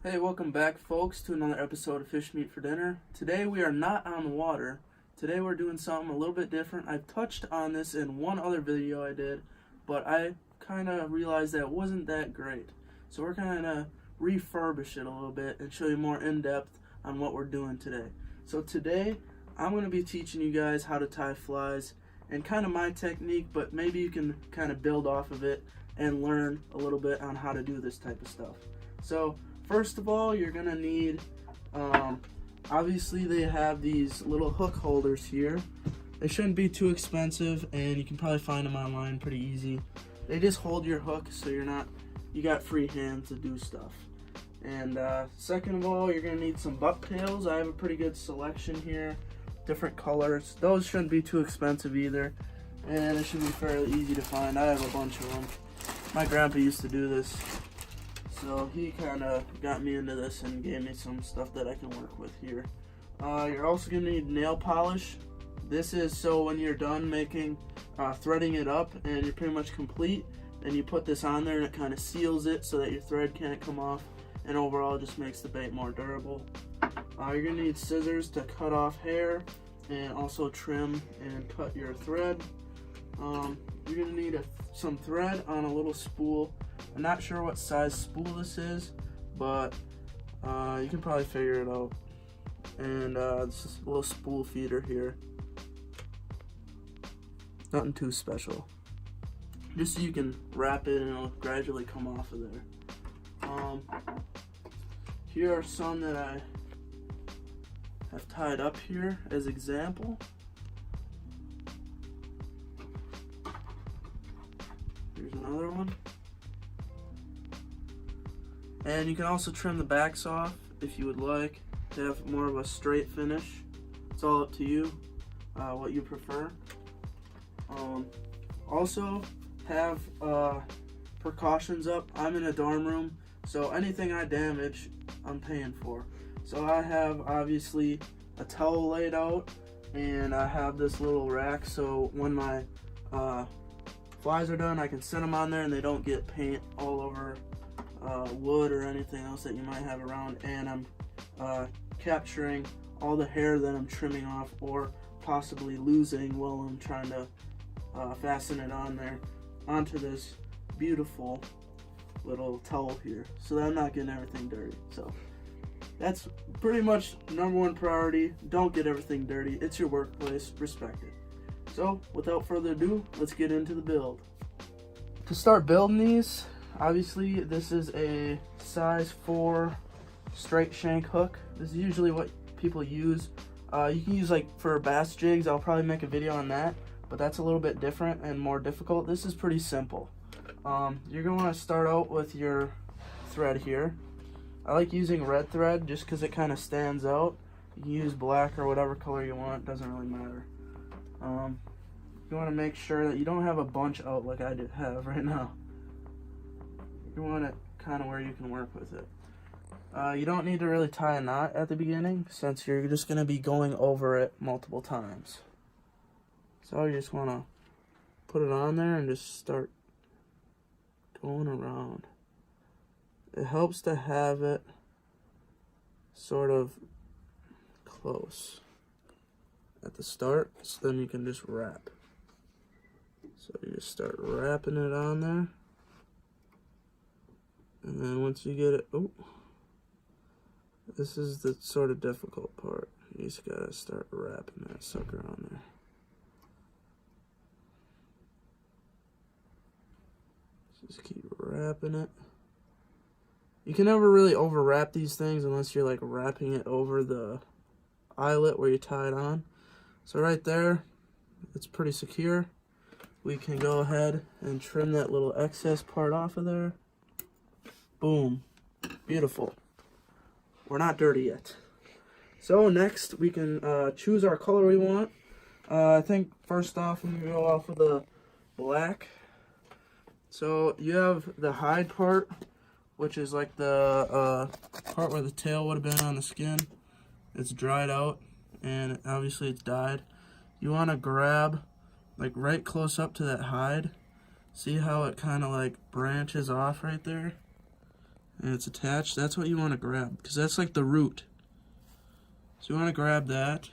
Hey, welcome back folks to another episode of Fish Meat for Dinner. Today we are not on the water. Today we're doing something a little bit different. I've touched on this in one other video I did, but I kind of realized that it wasn't that great. So we're kind of refurbish it a little bit and show you more in depth on what we're doing today. So today I'm going to be teaching you guys how to tie flies and kind of my technique, but maybe you can kind of build off of it and learn a little bit on how to do this type of stuff. So first of all, you're gonna need, obviously they have these little hook holders here. They shouldn't be too expensive and you can probably find them online pretty easy. They just hold your hook so you got free hands to do stuff. And second of all, you're gonna need some bucktails. I have a pretty good selection here, different colors. Those shouldn't be too expensive either. And it should be fairly easy to find. I have a bunch of them. My grandpa used to do this. So he kind of got me into this and gave me some stuff that I can work with here. You're also going to need nail polish. This is so when you're done making, threading it up and you're pretty much complete, then you put this on there and it kind of seals it so that your thread can't come off, and overall it just makes the bait more durable. You're going to need scissors to cut off hair and also trim and cut your thread. You're going to need some thread on a little spool. I'm not sure what size spool this is, but you can probably figure it out. And this is a little spool feeder here. Nothing too special. Just so you can wrap it and it'll gradually come off of there. Here are some that I have tied up here as example. Here's another one. And you can also trim the backs off if you would like to have more of a straight finish. It's all up to you, what you prefer. Also have precautions up. I'm in a dorm room, so anything I damage, I'm paying for. So I have obviously a towel laid out, and I have this little rack so when my flies are done, I can set them on there and they don't get paint all over wood or anything else that you might have around, and I'm capturing all the hair that I'm trimming off or possibly losing while I'm trying to fasten it on there onto this beautiful little towel here, so that I'm not getting everything dirty. So that's pretty much number one priority. Don't get everything dirty. It's your workplace. Respect it. So without further ado, let's get into the build. To start building these, obviously this is a size 4 straight shank hook. This is usually what people use. You can use like for bass jigs. I'll probably make a video on that, but that's a little bit different and more difficult. This is pretty simple. You're going to want to start out with your thread here. I like using red thread just because it kind of stands out. You can use black or whatever color you want, doesn't really matter. You want to make sure that you don't have a bunch out like I have right now. You want it kind of where you can work with it. You don't need to really tie a knot at the beginning since you're just going to be going over it multiple times. So you just want to put it on there and just start going around. It helps to have it sort of close at the start, so then you can just wrap. So you just start wrapping it on there, and then once you get it, oh, this is the sort of difficult part. You just gotta start wrapping that sucker on there. Just keep wrapping it. You can never really over wrap these things unless you're like wrapping it over the eyelet where you tie it on. So right there, it's pretty secure. We can go ahead and trim that little excess part off of there. Boom. Beautiful. We're not dirty yet. So next we can choose our color we want. I think first off I'm going to go off with the black. So you have the hide part, which is like the part where the tail would have been on the skin. It's dried out and obviously it's dyed. You want to grab like right close up to that hide. See how it kind of like branches off right there? and it's attached, that's what you want to grab, because that's like the root. So you want to grab that,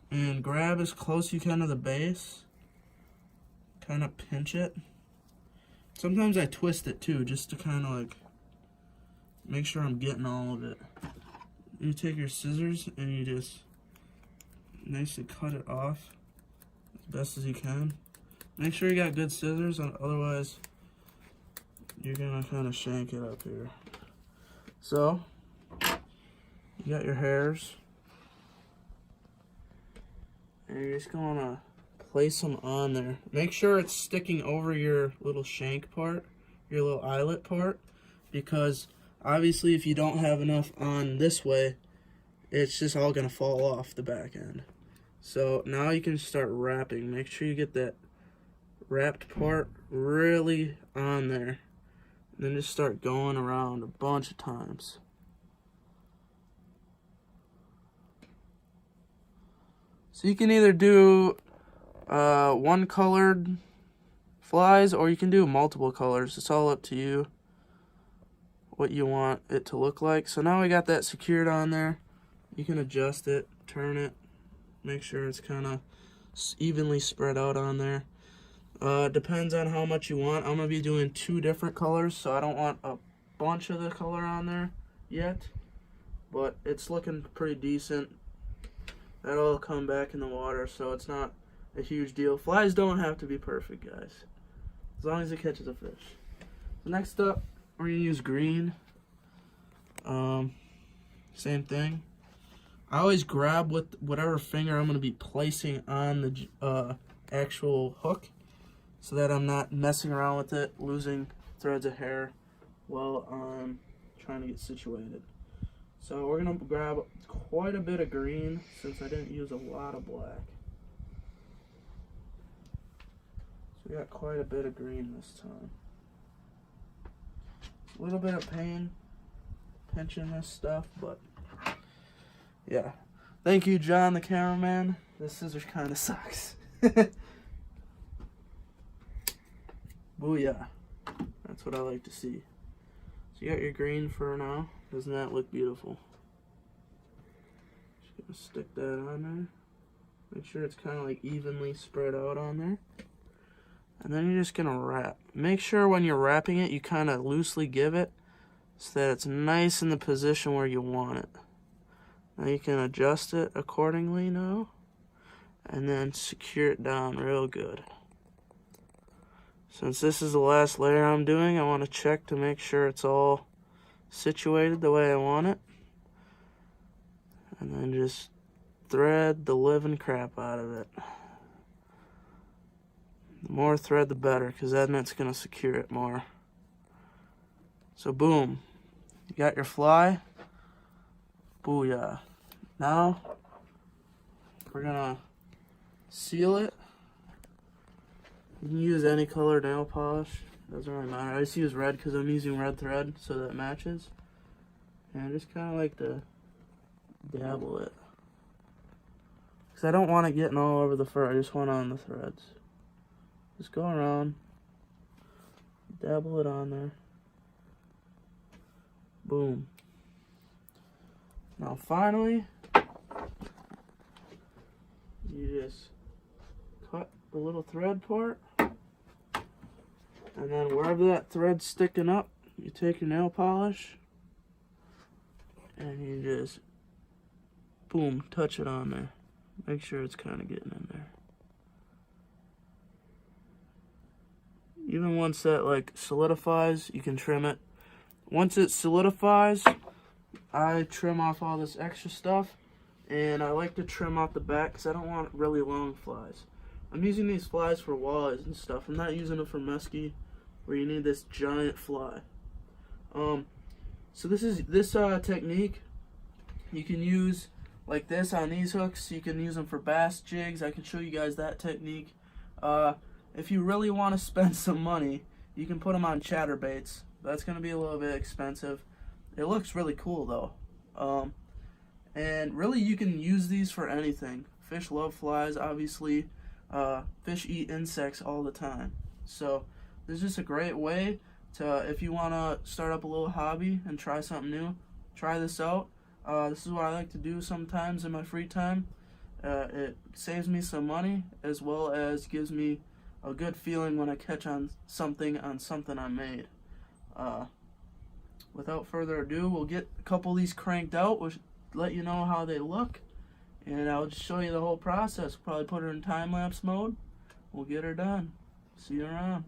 and grab as close as you can to the base. Kind of pinch it. Sometimes I twist it too, just to kind of like make sure I'm getting all of it. You take your scissors and you just nicely cut it off as best as you can. Make sure you got good scissors, otherwise you're gonna kind of shank it up here. So you got your hairs, and you're just gonna place them on there. Make sure it's sticking over your little shank part, your little eyelet part, because obviously if you don't have enough on this way, it's just all gonna fall off the back end. So now you can start wrapping. Make sure you get that wrapped part really on there, and then just start going around a bunch of times. So you can either do one colored flies, or you can do multiple colors. It's all up to you what you want it to look like. So now we got that secured on there. You can adjust it, turn it, make sure it's kind of evenly spread out on there. Depends on how much you want. I'm going to be doing 2 different colors, so I don't want a bunch of the color on there yet, but it's looking pretty decent. That'll come back in the water, so it's not a huge deal. Flies don't have to be perfect, guys, as long as it catches a fish. Next up, we're going to use green. Same thing. I always grab with whatever finger I'm going to be placing on the actual hook, so that I'm not messing around with it, losing threads of hair while I'm trying to get situated. So we're going to grab quite a bit of green, since I didn't use a lot of black. So we got quite a bit of green this time. A little bit of pain pinching this stuff, but yeah. Thank you, John, the cameraman. This scissors kind of sucks. Booyah. That's what I like to see. So you got your green for now. Doesn't that look beautiful? Just gonna stick that on there. Make sure it's kind of like evenly spread out on there. And then you're just gonna wrap. Make sure when you're wrapping it, you kind of loosely give it so that it's nice in the position where you want it. Now you can adjust it accordingly now, and then secure it down real good. Since this is the last layer I'm doing, I want to check to make sure it's all situated the way I want it. And then just thread the living crap out of it. The more thread, the better, because then it's going to secure it more. So boom, you got your fly. Booyah. Now, we're going to seal it. You can use any color nail polish, doesn't really matter. I just use red because I'm using red thread, so that matches. And I just kind of like to dabble it, because I don't want it getting all over the fur. I just want it on the threads. Just go around, dabble it on there. Boom. Now finally, you just cut the little thread part, and then wherever that thread's sticking up, you take your nail polish and you just boom, touch it on there. Make sure it's kind of getting in there. Even once that like solidifies, you can trim it. Once it solidifies, I trim off all this extra stuff, and I like to trim off the back because I don't want really long flies. I'm using these flies for walleyes and stuff. I'm not using them for muskie, where you need this giant fly. So this technique you can use like this on these hooks. You can use them for bass jigs. I can show you guys that technique. If you really want to spend some money, you can put them on chatterbaits. That's going to be a little bit expensive. It looks really cool though. And really you can use these for anything. Fish love flies, obviously. Fish eat insects all the time. So this is just a great way if you want to start up a little hobby and try something new, try this out. This is what I like to do sometimes in my free time. It saves me some money, as well as gives me a good feeling when I catch on something I made. Without further ado, we'll get a couple of these cranked out. We'll let you know how they look, and I'll just show you the whole process. Probably put her in time-lapse mode. We'll get her done. See you around.